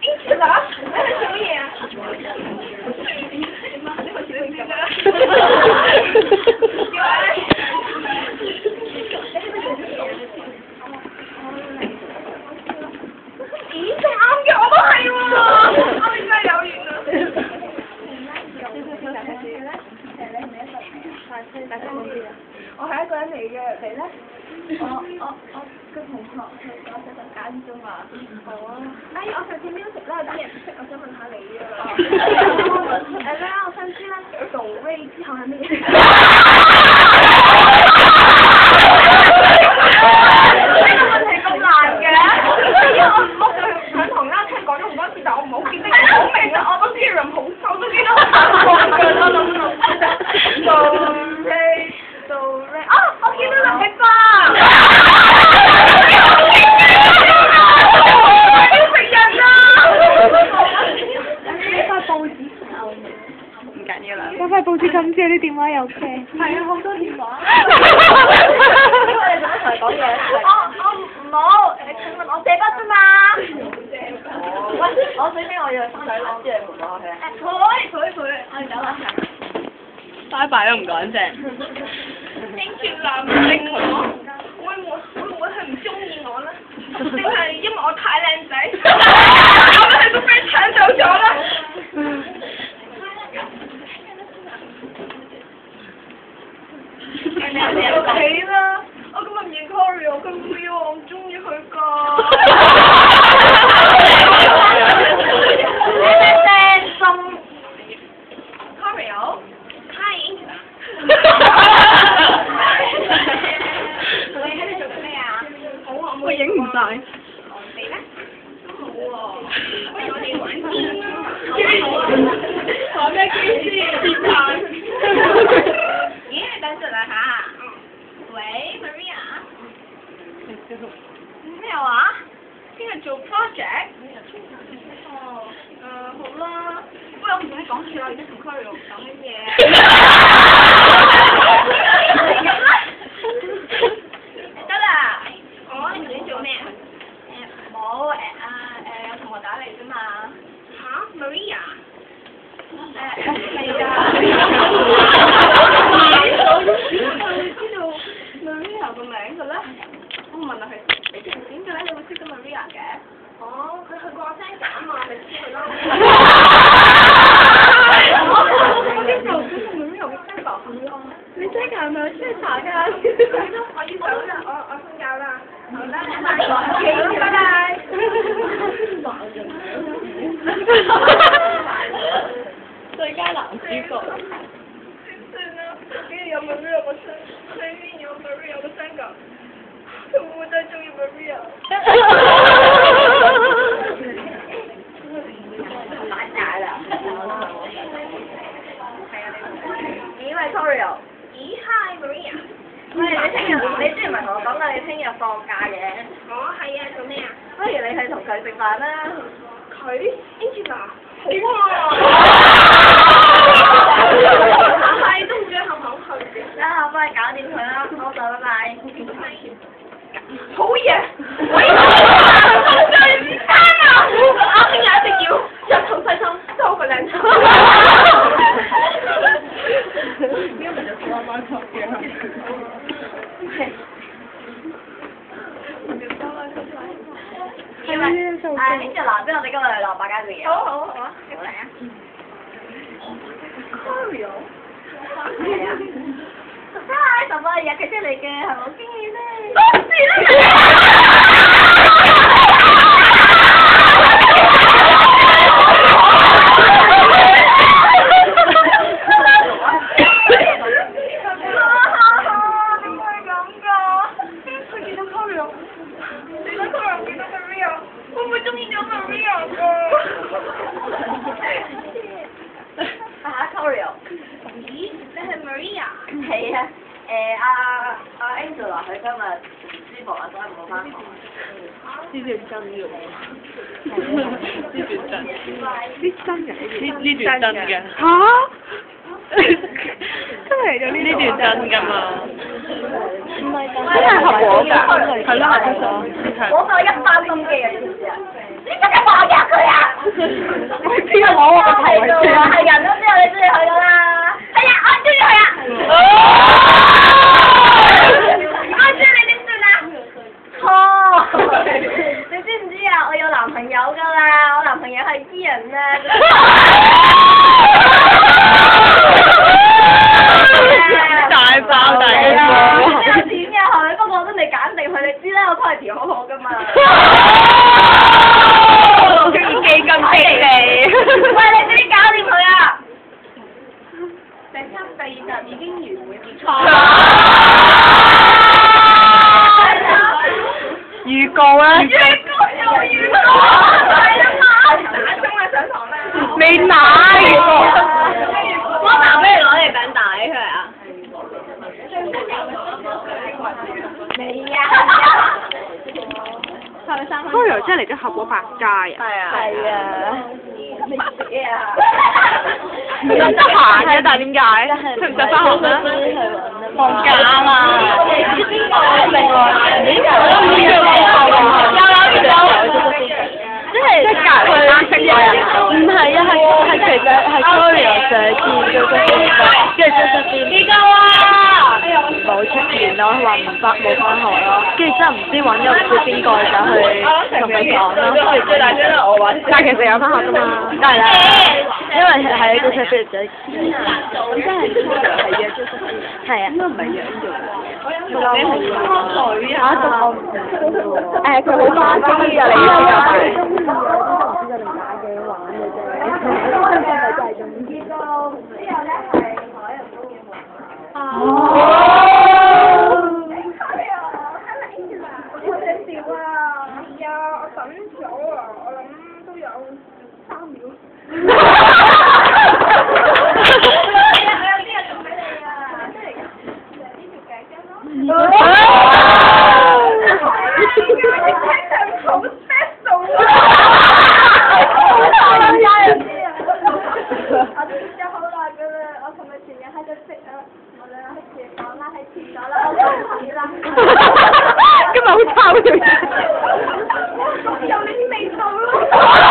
Angela，你係做乜嘢啊？你咪小心啲啦。咦，咁啱嘅，我都係喎，我哋真係有緣啊！我係一個人嚟嘅，你咧？我個同學去講咗陣間啫嘛。哦。哎，我上次 music 咧有啲嘢唔識，我想問下你啊。咧，我想知咧，do re 之後係乜嘢？呢個問題咁難嘅，我上堂啦聽講咗好多次，但我唔好記得好明啊，我都知人好瘦，都記得好多嘅啦，do re。啊！我見到林力華，要食人啦！呢塊報紙唔緊要啦。嗰塊報紙咁知有啲電話有嘅。係啊，好多電話。我哋做乜同佢講嘢？我唔好，你請問我借筆啫嘛。喂，我最尾我要去翻兩攞之嚟陪我去啊。佢，我哋走啦。拜拜都唔乾淨。Angela 唔認我，會唔會係唔中意我咧？定係因為我太靚仔，我俾佢個 friend 搶走咗啦？死啦！我今日唔認 Cory， 佢唔要我，唔中意佢㗎。我影唔晒。你咧？都好喎，不如我哋玩機啦。玩咩機先？電彈。咦，等陣啦嚇。喂 ，Maria。咩話？聽日做 project？哦，好啦。不過我唔同你講住啦，而家同 Cory 講緊嘢。Maria， 係啊。知道 Maria 個名嘅咧？我問下佢，你點嘅咧？你會識到 Maria 嘅？哦，佢去過聲揀啊嘛，咪知佢咯。我邊度知道 Maria 嘅聲講係咯？你聲揀係咪有聲查㗎？我要走啦，我瞓覺啦。好啦，拜拜。最佳男主角。點算啊？竟然有 Maria 個聲，居然有 Maria 個聲㗎，佢會唔會真係中意 Maria？打架啦！咦喂 Cory， 咦 Hi Maria。喂，你之前唔係同我講㗎，你聽日放假嘅？哦，係啊，做咩啊？不如你去同佢食飯啦。佢 Angela。好啊！係都唔想口去嘅。等我幫你搞掂佢啦，好就拜拜。好嘢！最啱啊！我聽日一定要日頭細心收個靚頭。呢個咪就小阿媽級嘅。Angela，俾我哋今日嚟落百佳嘅嘢。好啊，好啊，嚟啊 ！Cory， 係啊。Hi， 什麼嘢？佢出嚟嘅係冇經驗咧。係啊，阿 Angela 佢今日唔舒服啊，所以唔好返學。呢段真嘅喎，呢段真嘅，呢段真嘅。嚇？真係有呢段真㗎嘛？唔係真真係合果㗎，係咯係咯。我放一番心機啊，知唔知啊？你乜嘢放入佢啊？我知啊，我係㗎，係人都知道你中意佢㗎啦。係啊，我中意佢啊！我中意你點算啊？錯！你知唔知啊？我有男朋友㗎啦，我男朋友係醫人啊。大爆大係啊，家你有錢嘅係咪？不過我都未揀定佢，你知啦，我都係條好好㗎嘛。中意基金經理。喂，你自己搞掂佢啊！第二集已經完會結束。預告啊！預告又預告，係啊嘛！打鐘啊，上堂啦！未打預告。我拿俾你攞嚟餅打佢啊！未啊！係咪3分？嗰條真係嚟咗合果百佳啊！係啊。係啊！未死啊！佢得閒嘅，但係點解？佢唔使翻學咩？放假啊嘛！另外，即係隔離單識嘅人，唔係啊，係其實係 Gloria 寫字嘅嗰個，跟住出邊幾夠啊！冇出現咯，話冇翻學咯，跟住真係唔知揾咗唔知邊個走去同佢講咯。最大聲係我揾，但係其實有翻學㗎嘛，梗係啦，因為係嗰隻 friend 仔，真係係嘅，係啊，應該唔係樣嘅。你好拖水啊！佢好中意啊！你知道係。今日好臭條嘢。有你啲味道咯〜